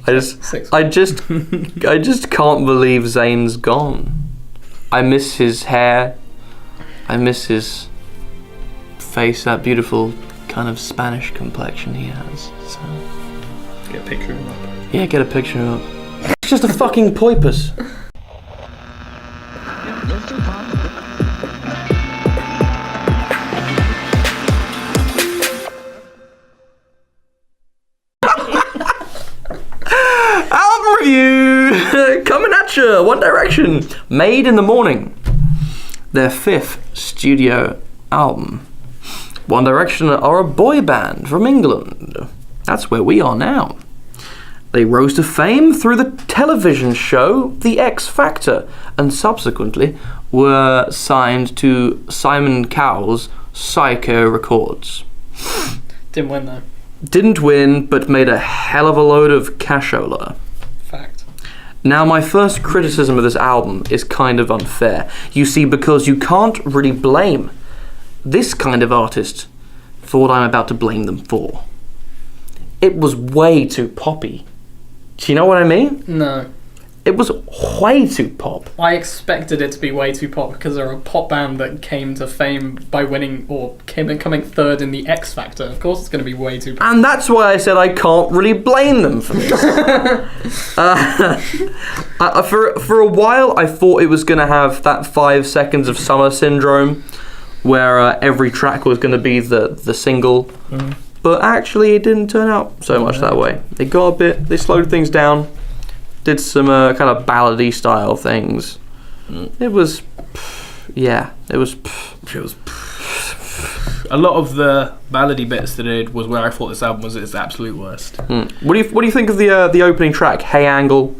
I just can't believe Zayn's gone. I miss his hair. I miss his face, that beautiful kind of Spanish complexion he has. So. Get a picture of him up. Yeah, get a picture of him. It's just a fucking poipus. Album review coming at you. One Direction, Made in the Morning, their 5th studio album. One Direction are a boy band from England. That's where we are now. They rose to fame through the television show The X Factor, and subsequently were signed to Simon Cowell's Syco Records. Didn't win though. Didn't win, but made a hell of a load of cashola. Fact. Now, my first criticism of this album is kind of unfair. You see, because you can't really blame this kind of artist for what I'm about to blame them for. It was way too poppy. Do you know what I mean? No. It was way too pop. I expected it to be way too pop because they're a pop band that came to fame by winning or coming third in the X Factor. Of course it's going to be way too pop. And that's why I said I can't really blame them for this. For a while I thought it was going to have that 5 seconds of summer syndrome where every track was going to be the single. Mm. But actually it didn't turn out so much that way. They got a bit, they slowed things down. Did some kind of ballady style things. It was, yeah, it was. A lot of the ballady bits that it did was where I thought this album was at its absolute worst. What do you think of the opening track, Hey Angle?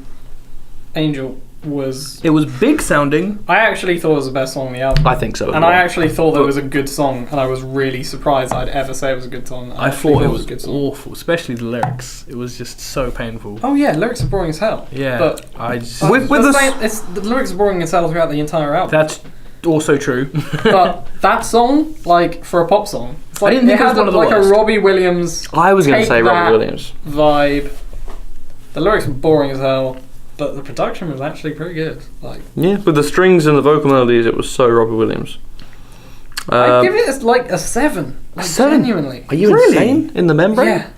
Angel was... It was big sounding. I actually thought it was the best song on the album. I think so. And I actually thought that it was a good song, and I was really surprised I'd ever say it was a good song. I thought it was a good song. Awful, especially the lyrics. It was just so painful. Oh yeah, lyrics are boring as hell. Yeah, but I just... the lyrics are boring as hell throughout the entire album. That's also true. But that song, like, for a pop song, it's like, I didn't think it was one of the like worst. A Robbie Williams. I was going to say Robbie Williams vibe. The lyrics were boring as hell. But the production was actually pretty good. Like, yeah, with the strings and the vocal melodies, it was so Robbie Williams. I'd give it like a 7. Like, a 7? Genuinely. Are you insane? In the membrane? Yeah.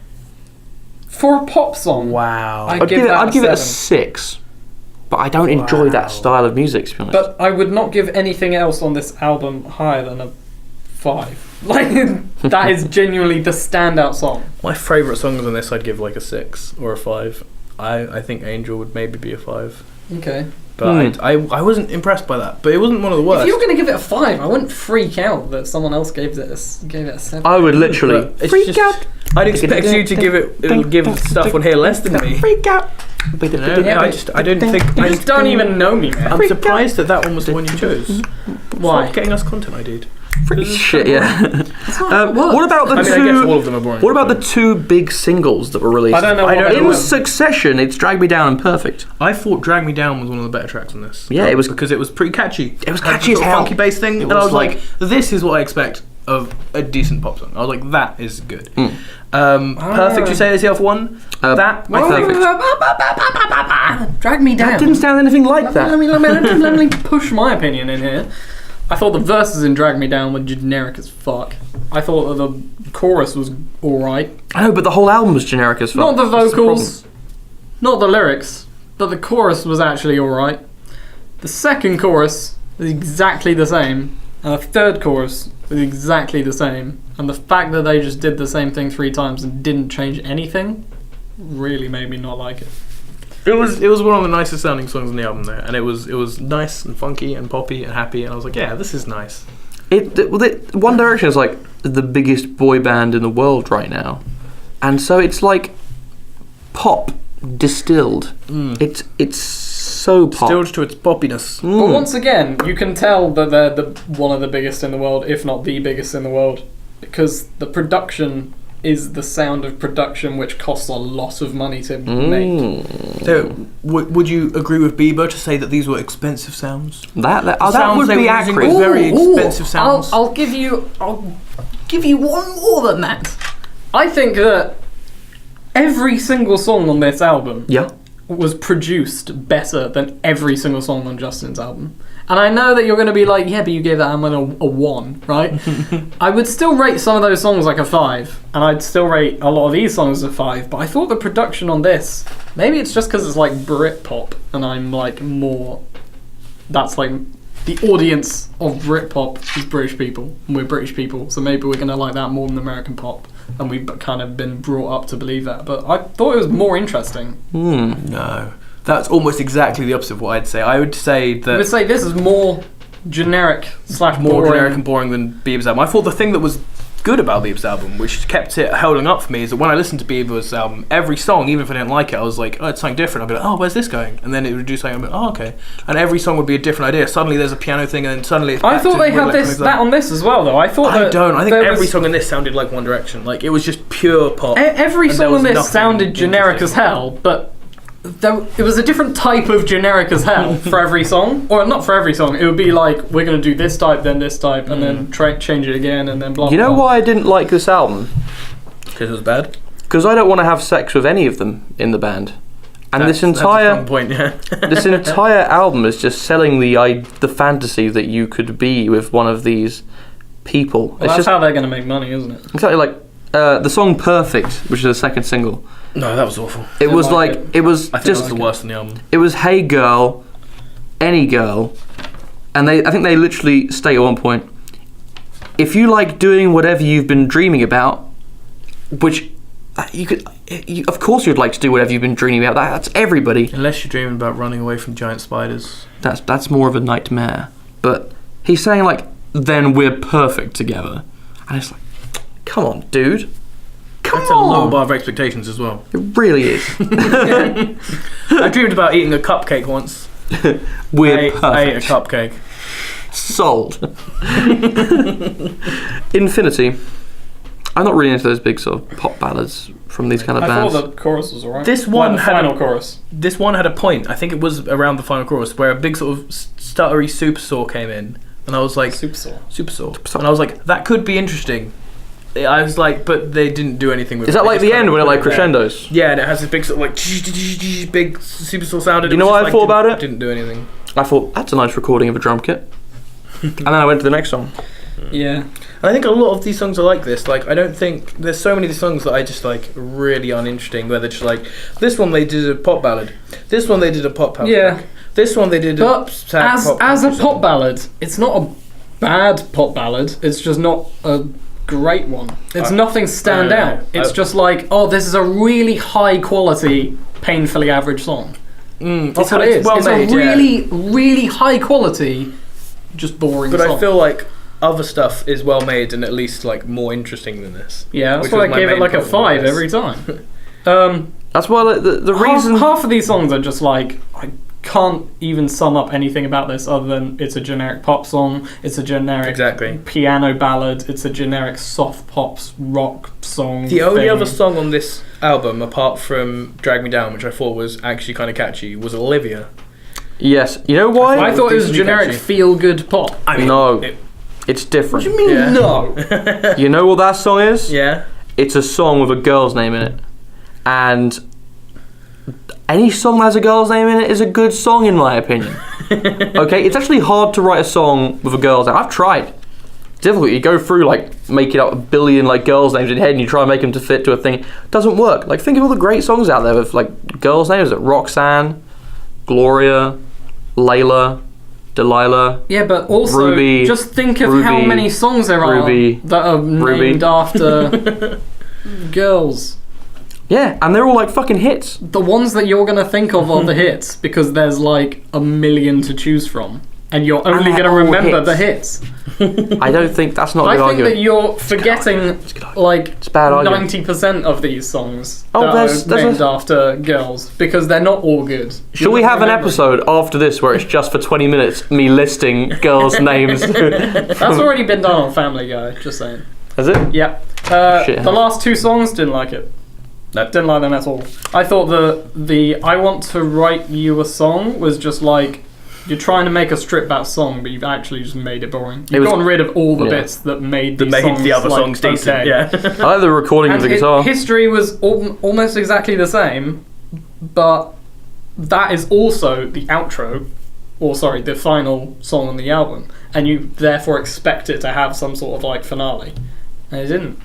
For a pop song. Wow. I'd give it a 6. But I don't enjoy that style of music, to be honest. But I would not give anything else on this album higher than a 5. Like, that is genuinely the standout song. My favourite songs on this I'd give like a 6 or a 5. I think Angel would maybe be a 5. Okay. But I wasn't impressed by that. But it wasn't one of the worst. If you were going to give it a 5, I wouldn't freak out that someone else gave it a 7. I would literally freak out. I'd expect you to give stuff on here less than me. Freak out. I don't think. You just don't even know me, man. I'm surprised that one was the one you chose. Why? Stop getting us content, I did. Shit, yeah. What about the two? I guess all of them are boring. What about the 2 big singles that were released? I don't know. In succession, it's Drag Me Down and Perfect. I thought Drag Me Down was one of the better tracks on this. Yeah, it was because it was pretty catchy. It was catchy as hell. Funky bass thing, and I was like, this is what I expect of a decent pop song. I was like, that is good. Perfect. You say is the other one? That my Perfect. Drag Me Down. That didn't sound anything like that. Let me push my opinion in here. I thought the verses in Drag Me Down were generic as fuck. I thought that the chorus was alright. I know, but the whole album was generic as fuck. Not the vocals, not the lyrics, but the chorus was actually alright. The second chorus was exactly the same, and the third chorus was exactly the same. And the fact that they just did the same thing 3 times and didn't change anything really made me not like it. It was one of the nicest sounding songs on the album there, and it was nice and funky and poppy and happy, and I was like, yeah, this is nice. One Direction is like the biggest boy band in the world right now, and so it's like pop distilled. It's so pop. Distilled to its poppiness. But once again, you can tell that they're one of the biggest in the world, if not the biggest in the world, because the production is the sound of production, which costs a lot of money to make. So, would you agree with Bieber to say that these were expensive sounds? That would be accurate. Very expensive sounds. I'll give you one more than that. I think that every single song on this album Yeah. was produced better than every single song on Justin's album. And I know that you're going to be like, yeah, but you gave that album a 1, right? I would still rate some of those songs like a 5, and I'd still rate a lot of these songs a 5, but I thought the production on this, maybe it's just because it's like Britpop, and I'm like more, that's like, the audience of Britpop is British people, and we're British people, so maybe we're going to like that more than American pop, and we've kind of been brought up to believe that, but I thought it was more interesting. No. That's almost exactly the opposite of what I'd say. I would say that... I would say this is more generic / more boring. generic and boring than Bieber's album. I thought the thing that was good about Bieber's album, which kept it holding up for me, is that when I listened to Bieber's album, every song, even if I didn't like it, I was like, oh, it's something different. I'd be like, oh, where's this going? And then it would do something, I'd be like, oh, okay. And every song would be a different idea. Suddenly there's a piano thing, and then suddenly it's I back thought to they had electronic that on this as well, though. I thought I don't. I think there every was- song in this sounded like One Direction. Like, it was just pure pop. Every and there song was on this nothing sounded generic as interesting. hell, but it was a different type of generic as hell for every song. Or not for every song. It would be like, we're going to do this type, then this type, and then change it again, and then blah, blah, You know blah. why I didn't like this album? Because it was bad. Because I don't want to have sex with any of them in the band. And That's a strong point, yeah. this entire album is just selling the fantasy that you could be with one of these people. Well, It's that's just how they're going to make money, isn't it? exactly like the song "Perfect," which is the second single. No, that was awful. It was like like it was I think just that was the worst on the album. it was "Hey Girl," "Any Girl," and I think they literally state at one point, if you like doing whatever you've been dreaming about, which of course you'd like to do whatever you've been dreaming about. That's everybody. Unless you're dreaming about running away from giant spiders. That's more of a nightmare. But he's saying like, then we're perfect together, and it's like, come on, dude. Come That's a on. low bar of expectations as well. It really is. I dreamed about eating a cupcake once. We're I ate a perfect. cupcake. Sold. Infinity. I'm not really into those big sort of pop ballads from these kind of I bands. thought the chorus was alright. This one the had final a- chorus. This one had a point. I think it was around the final chorus where a big sort of stuttery super saw came in, and I was like, Super Soul. super saw, and I was like, that could be interesting. I was like, but they didn't do anything with it. Is that They like just the kind end of when it put like there. crescendos? Yeah, and it has this big sort of like big super saw sound. You know what I thought about it? Didn't do anything. I thought that's a nice recording of a drum kit, and then I went to the next song. Yeah. And I think a lot of these songs are like this. Like, I don't think there's so many of these songs that I just like really uninteresting. Where they're just like, this one they did a pop ballad, this one they did a pop house Yeah. track, this one they did But a sad as pop a country pop song. ballad, it's not a bad pop ballad. It's just not a great one. It's nothing stand I don't out. know. It's just like, oh, this is a really high quality, painfully average song. That's what it is. Well It's made, a really, really high quality, just boring But song. I feel like other stuff is well made and at least like more interesting than this. yeah, that's which why I was my gave it main like a problem with 5 this. every time. That's why like, the reason. Half of these songs are just like, I can't even sum up anything about this other than it's a generic pop song, it's a generic Exactly. piano ballad, it's a generic soft pops rock song. The only thing. other song on this album, apart from "Drag Me Down," which I thought was actually kind of catchy, was "Olivia." Yes, you know why? I thought it was decently generic catchy. feel good pop. I mean, No. It's different. What do you mean Yeah. no? You know what that song is? Yeah. It's a song with a girl's name in it, and any song that has a girl's name in it is a good song in my opinion. Okay, it's actually hard to write a song with a girl's name. I've tried. It's difficult. You go through like making up a billion like girls' names in your head, and you try and make them to fit to a thing. It doesn't work. Like think of all the great songs out there with like girls' names. Like Roxanne, Gloria, Layla, Delilah. Yeah, but also Ruby, just think of how Ruby, many songs there are Ruby, that are Ruby. named after girls. Yeah, and they're all like fucking hits. The ones that you're gonna think of are the hits because there's like a million to choose from, and you're only they're gonna all remember hits. the hits. I don't think that's not a I good think argument. that you're forgetting a good argument. like It's a bad argument. 90% of these songs Oh, that there's are named a- after girls because they're not all good. Shall we have an episode after this where it's just for 20 minutes me listing girls' names? That's already been done on Family Guy. Just saying. Is it? Yeah. Shit. The last 2 songs didn't like it. No. Didn't like them at all. I thought the I Want to Write You a Song was just like You're trying to make a stripped back song, but you've actually just made it boring. You've was- gotten rid of all the yeah. bits that made That these made songs, the other like, songs decent. okay. Yeah. I like the recording of And the guitar. history was almost exactly the same, but that is also the outro, or sorry, the final song on the album, and you therefore expect it to have some sort of like finale, and it didn't.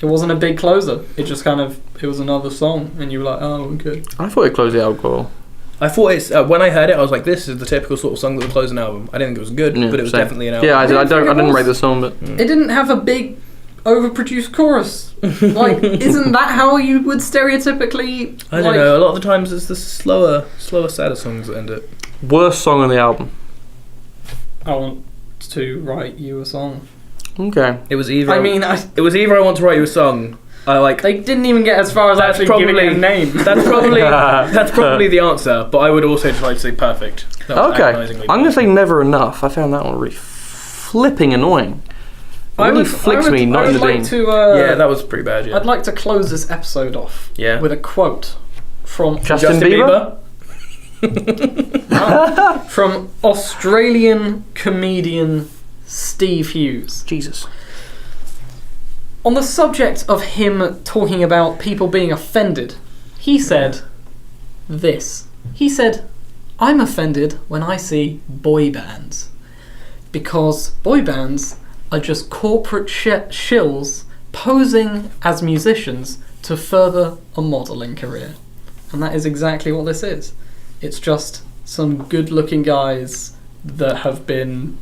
It wasn't a big closer. It just kind of, it was another song, and you were like, oh, okay. I thought it closed the album well. I thought it's when I heard it, I was like, "This is the typical sort of song that would close an album." I didn't think it was good, Yeah, but it was same. definitely an album. Yeah, I didn't think it didn't was. rate the song, but It didn't have a big, overproduced chorus. Like, isn't that how you would stereotypically? I don't know. A lot of the times, it's the slower, sadder songs that end it. worst song on the album. I want to write you a song. Okay. It was either. I mean, it was either I want to write you a song. I like. they didn't even get as far as That's actually giving it a probably- name. That's probably the answer. But I would also try to say perfect. That was Okay. agonisingly I'm going to bad. say Never Enough. I found that one really flipping annoying. It really flicks me not in the like bean. to, Yeah, that was pretty bad. Yeah. I'd like to close this episode off Yeah. with a quote from Justin Bieber? from Australian comedian Steve Hughes. Jesus. On the subject of him talking about people being offended, he said this. He said, I'm offended when I see boy bands. Because boy bands are just corporate shills posing as musicians to further a modelling career. And that is exactly what this is. It's just some good-looking guys that have been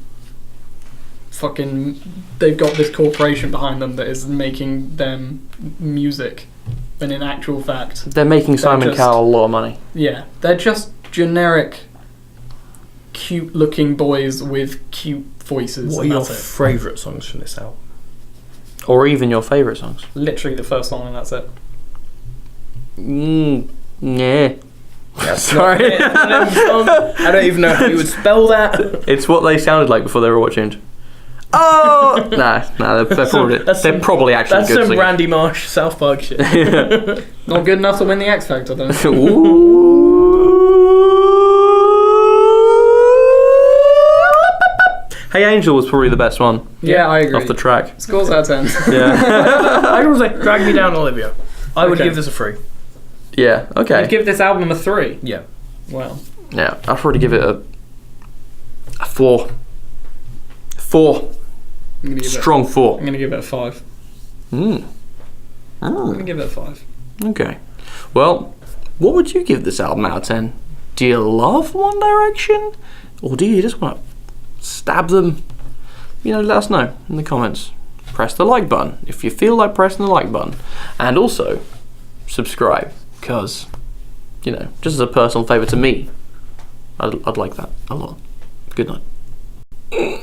they've got this corporation behind them that is making them music. And in actual fact, They're making Simon just- Cowell a lot of money. yeah, they're just generic cute-looking boys with cute voices. What are and your that's it. favourite songs from this album? Or even your favourite songs. Literally the first song and that's it. Yeah. Sorry. I don't even know how you would spell that. It's what they sounded like before they were auto-tuned. Oh! Nah, they're probably actually That's good some singers. Randy Marsh South Park shit. Not good enough to win the X Factor, though. Ooh. Hey Angel was probably the best one Yeah, I agree. off the track. Scores out of 10. Yeah. I was like, Drag Me Down, Olivia. I would Okay. give this a 3. Yeah. Okay. I'd give this album a 3. Yeah. Well, Yeah, I'd probably give it a 4. 4. I'm gonna give Strong 4. I'm gonna give it a 5. Mm. I'm gonna give it a 5. Okay. Well, what would you give this album out of 10? Do you love One Direction? Or do you just want to stab them? You know, let us know in the comments. Press the like button if you feel like pressing the like button. And also, subscribe. Because, you know, just as a personal favour to me, I'd like that a lot. Good night.